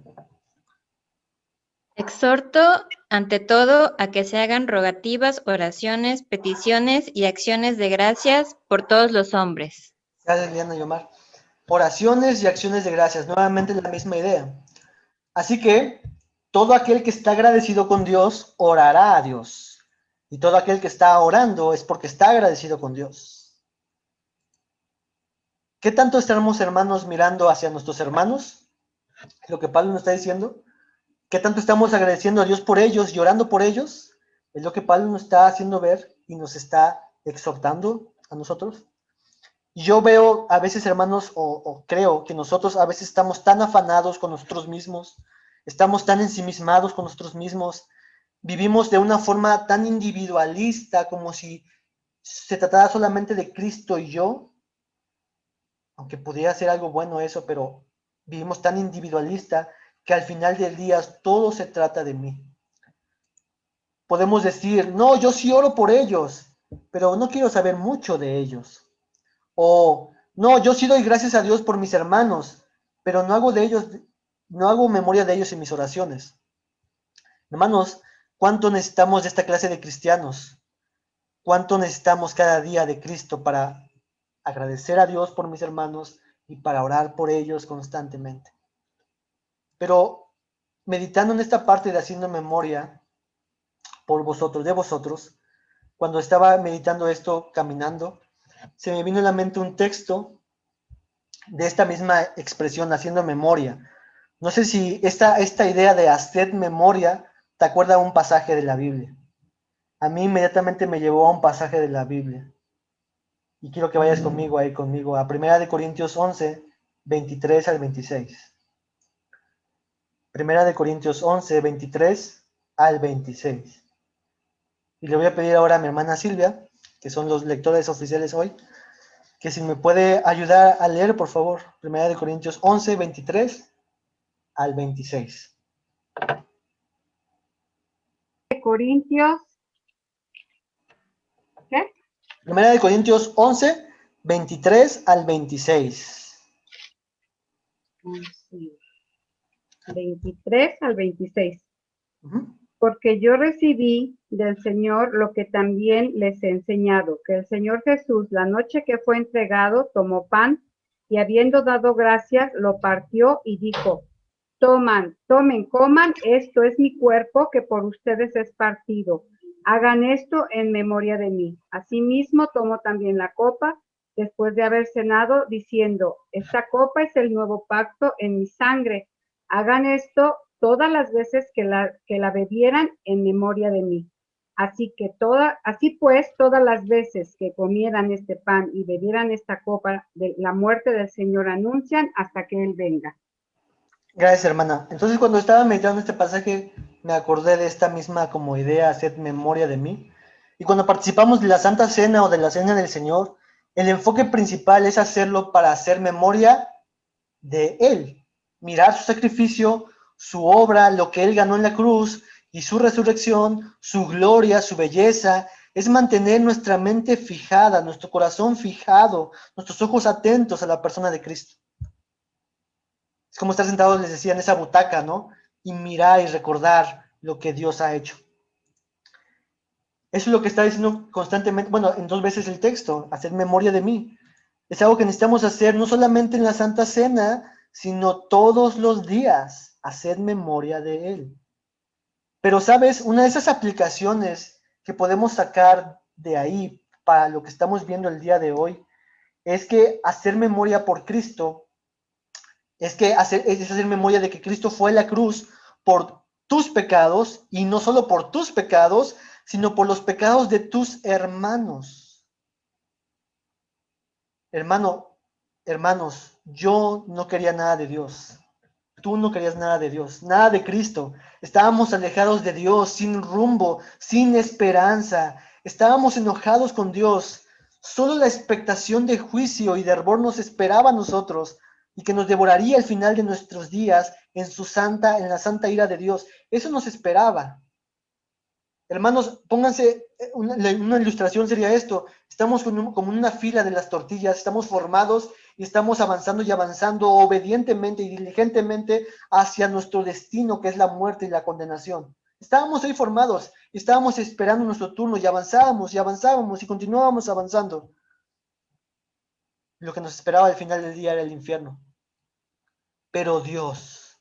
Exhorto, ante todo, a que se hagan rogativas, oraciones, peticiones y acciones de gracias por todos los hombres. Gracias, Liliana y Omar. Oraciones y acciones de gracias, nuevamente la misma idea. Así que todo aquel que está agradecido con Dios, orará a Dios. Y todo aquel que está orando es porque está agradecido con Dios. ¿Qué tanto estamos, hermanos, mirando hacia nuestros hermanos? Lo que Pablo nos está diciendo. ¿Qué tanto estamos agradeciendo a Dios por ellos y orando por ellos? Es lo que Pablo nos está haciendo ver y nos está exhortando a nosotros. Yo veo a veces, hermanos, o creo que nosotros a veces estamos tan afanados con nosotros mismos, estamos tan ensimismados con nosotros mismos, vivimos de una forma tan individualista, como si se tratara solamente de Cristo y yo, aunque pudiera ser algo bueno eso, pero vivimos tan individualista que al final del día todo se trata de mí. Podemos decir, no, yo sí oro por ellos, pero no quiero saber mucho de ellos. O, no, yo sí doy gracias a Dios por mis hermanos, pero no hago memoria de ellos en mis oraciones. Hermanos, ¿cuánto necesitamos de esta clase de cristianos? ¿Cuánto necesitamos cada día de Cristo para agradecer a Dios por mis hermanos y para orar por ellos constantemente? Pero meditando en esta parte de haciendo memoria por vosotros, de vosotros, cuando estaba meditando esto, caminando, se me vino a la mente un texto de esta misma expresión, haciendo memoria. No sé si esta idea de hacer memoria te acuerda a un pasaje de la Biblia. A mí inmediatamente me llevó a un pasaje de la Biblia. Y quiero que vayas conmigo, a 1 Corintios 11, 23 al 26. 1 Corintios 11, 23 al 26. Y le voy a pedir ahora a mi hermana Silvia, que son los lectores oficiales hoy, que si me puede ayudar a leer, por favor, 1 Corintios 11, 23 al 26. Corintios, ¿qué? 1 Corintios 11, 23 al 26. 23 al 26. Uh-huh. Porque yo recibí del Señor lo que también les he enseñado, que el Señor Jesús, la noche que fue entregado, tomó pan y habiendo dado gracias, lo partió y dijo, tomen, coman, esto es mi cuerpo que por ustedes es partido. Hagan esto en memoria de mí. Asimismo, tomó también la copa después de haber cenado, diciendo, esta copa es el nuevo pacto en mi sangre. Hagan esto todas las veces que la bebieran en memoria de mí. Así pues, todas las veces que comieran este pan y bebieran esta copa, de la muerte del Señor anuncian hasta que Él venga. Gracias, hermana. Entonces, cuando estaba meditando este pasaje, me acordé de esta misma como idea, hacer memoria de mí. Y cuando participamos de la Santa Cena o de la Cena del Señor, el enfoque principal es hacerlo para hacer memoria de Él. Mirar su sacrificio, su obra, lo que Él ganó en la cruz, Y su resurrección, su gloria, su belleza, es mantener nuestra mente fijada, nuestro corazón fijado, nuestros ojos atentos a la persona de Cristo. Es como estar sentados, les decía, en esa butaca, ¿no? Y mirar y recordar lo que Dios ha hecho. Eso es lo que está diciendo constantemente, bueno, en 2 veces el texto, hacer memoria de mí. Es algo que necesitamos hacer no solamente en la Santa Cena, sino todos los días, hacer memoria de Él. Pero, ¿sabes? Una de esas aplicaciones que podemos sacar de ahí para lo que estamos viendo el día de hoy es que hacer memoria por Cristo es hacer memoria de que Cristo fue a la cruz por tus pecados, y no solo por tus pecados, sino por los pecados de tus hermanos. Hermanos, yo no quería nada de Dios. Tú no querías nada de Dios, nada de Cristo. Estábamos alejados de Dios, sin rumbo, sin esperanza. Estábamos enojados con Dios. Solo la expectación de juicio y de hervor nos esperaba a nosotros, y que nos devoraría al final de nuestros días en la santa ira de Dios. Eso nos esperaba. Hermanos, pónganse, una ilustración sería esto. Estamos como en una fila de las tortillas, estamos formados y estamos avanzando y avanzando obedientemente y diligentemente hacia nuestro destino, que es la muerte y la condenación. Estábamos ahí formados y estábamos esperando nuestro turno y avanzábamos y continuábamos avanzando. Lo que nos esperaba al final del día era el infierno. Pero Dios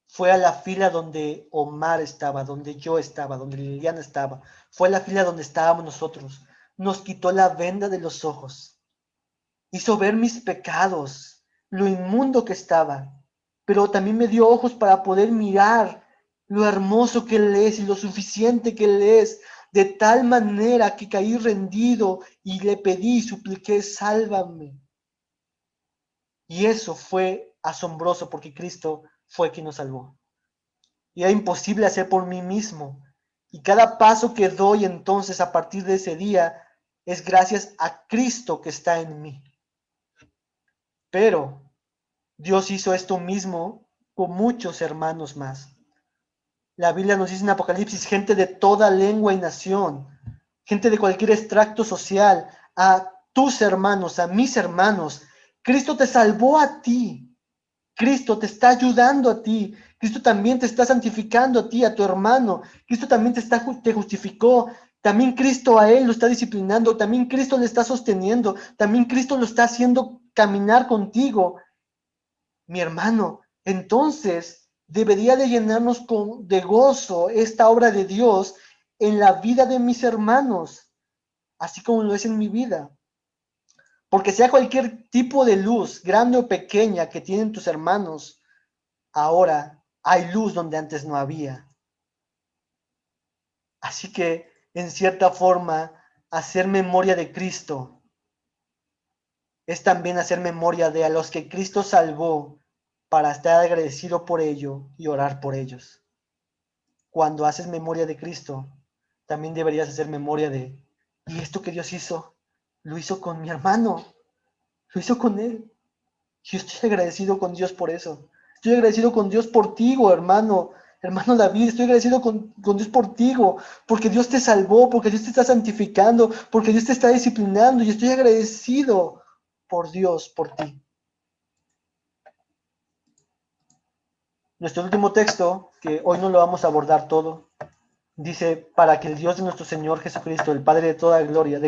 fue a la fila donde Omar estaba, donde yo estaba, donde Liliana estaba. Fue a la fila donde estábamos nosotros. Nos quitó la venda de los ojos. Hizo ver mis pecados, lo inmundo que estaba. Pero también me dio ojos para poder mirar lo hermoso que Él es y lo suficiente que Él es. De tal manera que caí rendido y le pedí, supliqué, sálvame. Y eso fue asombroso porque Cristo fue quien nos salvó. Y era imposible hacer por mí mismo. Y cada paso que doy entonces a partir de ese día es gracias a Cristo que está en mí. Pero Dios hizo esto mismo con muchos hermanos más. La Biblia nos dice en Apocalipsis, gente de toda lengua y nación, gente de cualquier extracto social, a tus hermanos, a mis hermanos. Cristo te salvó a ti. Cristo te está ayudando a ti. Cristo también te está santificando a ti, a tu hermano. Cristo también te justificó. También Cristo a él lo está disciplinando. También Cristo le está sosteniendo. También Cristo lo está haciendo caminar contigo. Mi hermano, entonces debería de llenarnos de gozo esta obra de Dios en la vida de mis hermanos, así como lo es en mi vida. Porque sea cualquier tipo de luz, grande o pequeña, que tienen tus hermanos, ahora hay luz donde antes no había. Así que, en cierta forma, hacer memoria de Cristo es también hacer memoria de a los que Cristo salvó, para estar agradecido por ello y orar por ellos. Cuando haces memoria de Cristo, también deberías hacer memoria de, y esto que Dios hizo, lo hizo con mi hermano, lo hizo con él. Yo estoy agradecido con Dios por eso. Estoy agradecido con Dios por ti, hermano David. Estoy agradecido con Dios por ti, porque Dios te salvó, porque Dios te está santificando, porque Dios te está disciplinando, y estoy agradecido por Dios, por ti. Nuestro último texto, que hoy no lo vamos a abordar todo, dice, para que el Dios de nuestro Señor Jesucristo, el Padre de toda gloria,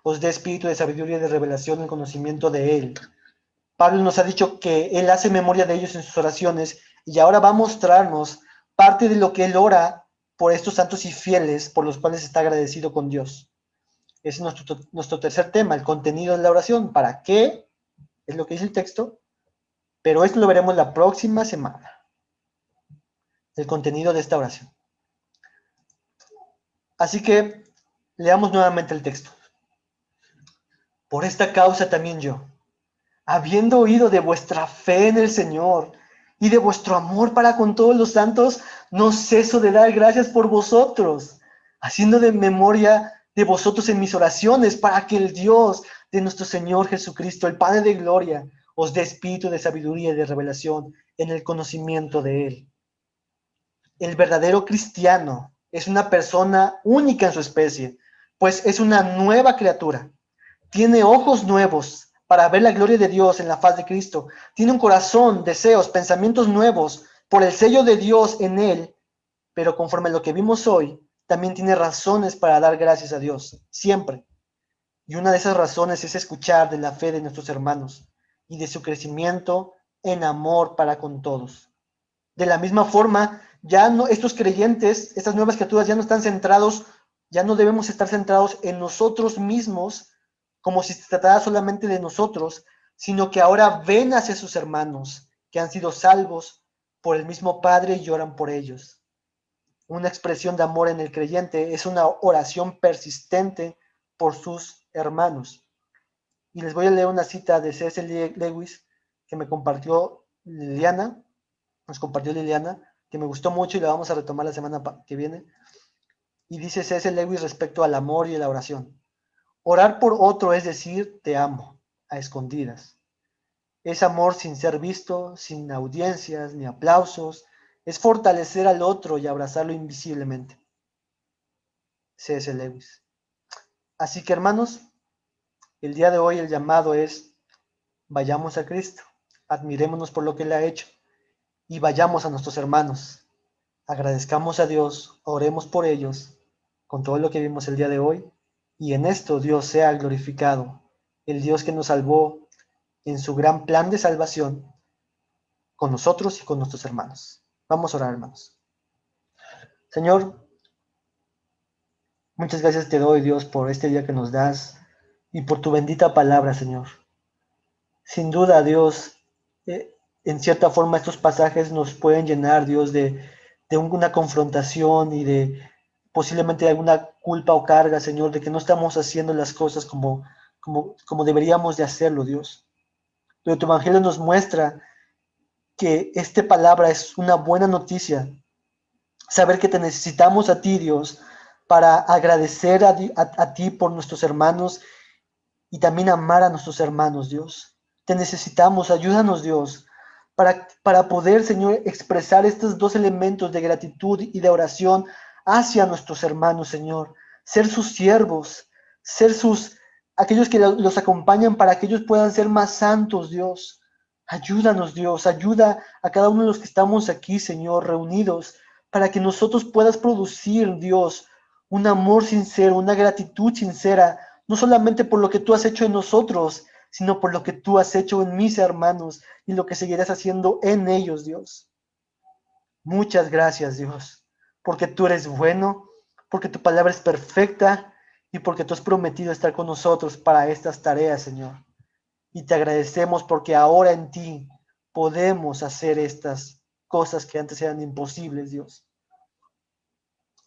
os dé espíritu de sabiduría y de revelación en conocimiento de Él. Pablo nos ha dicho que Él hace memoria de ellos en sus oraciones, y ahora va a mostrarnos parte de lo que Él ora por estos santos y fieles, por los cuales está agradecido con Dios. Ese es nuestro tercer tema, el contenido de la oración. ¿Para qué? Es lo que dice el texto, pero esto lo veremos la próxima semana. El contenido de esta oración. Así que leamos nuevamente el texto. Por esta causa también yo, habiendo oído de vuestra fe en el Señor y de vuestro amor para con todos los santos, no ceso de dar gracias por vosotros, haciendo de memoria de vosotros en mis oraciones, para que el Dios de nuestro Señor Jesucristo, el Padre de gloria, os dé espíritu de sabiduría y de revelación en el conocimiento de Él. El verdadero cristiano es una persona única en su especie, pues es una nueva criatura. Tiene ojos nuevos para ver la gloria de Dios en la faz de Cristo. Tiene un corazón, deseos, pensamientos nuevos por el sello de Dios en él, pero conforme a lo que vimos hoy, también tiene razones para dar gracias a Dios, siempre. Y una de esas razones es escuchar de la fe de nuestros hermanos y de su crecimiento en amor para con todos. De la misma forma, ya no, estos creyentes, estas nuevas criaturas ya no están centrados, ya no debemos estar centrados en nosotros mismos, como si se tratara solamente de nosotros, sino que ahora ven hacia sus hermanos que han sido salvos por el mismo Padre y lloran por ellos. Una expresión de amor en el creyente es una oración persistente por sus hermanos. Y les voy a leer una cita de C.S. Lewis que me compartió Liliana, nos compartió Liliana, que me gustó mucho y la vamos a retomar la semana que viene. Y dice C.S. Lewis respecto al amor y la oración. Orar por otro es decir, te amo, a escondidas. Es amor sin ser visto, sin audiencias ni aplausos. Es fortalecer al otro y abrazarlo invisiblemente. C.S. Lewis. Así que, hermanos, el día de hoy el llamado es, vayamos a Cristo, admirémonos por lo que Él ha hecho y vayamos a nuestros hermanos. Agradezcamos a Dios, oremos por ellos con todo lo que vimos el día de hoy y en esto Dios sea glorificado, el Dios que nos salvó en su gran plan de salvación con nosotros y con nuestros hermanos. Vamos a orar, hermanos. Señor, muchas gracias te doy, Dios, por este día que nos das y por tu bendita palabra, Señor. Sin duda, Dios, en cierta forma estos pasajes nos pueden llenar, Dios, de una confrontación y de posiblemente alguna culpa o carga, Señor, de que no estamos haciendo las cosas como deberíamos de hacerlo, Dios. Pero tu Evangelio nos muestra que esta palabra es una buena noticia. Saber que te necesitamos a ti, Dios, para agradecer a ti por nuestros hermanos y también amar a nuestros hermanos, Dios. Te necesitamos, ayúdanos, Dios, para poder, Señor, expresar estos dos elementos de gratitud y de oración hacia nuestros hermanos, Señor. Ser sus siervos, ser aquellos que los acompañan para que ellos puedan ser más santos, Dios. Ayúdanos, Dios, ayuda a cada uno de los que estamos aquí, Señor, reunidos, para que nosotros puedas producir, Dios, un amor sincero, una gratitud sincera, no solamente por lo que tú has hecho en nosotros, sino por lo que tú has hecho en mis hermanos y lo que seguirás haciendo en ellos, Dios. Muchas gracias, Dios, porque tú eres bueno, porque tu palabra es perfecta y porque tú has prometido estar con nosotros para estas tareas, Señor. Y te agradecemos porque ahora en ti podemos hacer estas cosas que antes eran imposibles, Dios.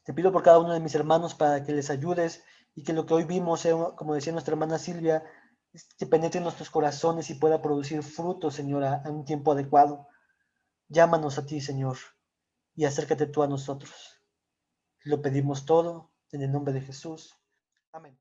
Te pido por cada uno de mis hermanos para que les ayudes y que lo que hoy vimos, como decía nuestra hermana Silvia, que penetre en nuestros corazones y pueda producir frutos, Señor, a un tiempo adecuado. Llámanos a ti, Señor, y acércate tú a nosotros. Lo pedimos todo en el nombre de Jesús. Amén.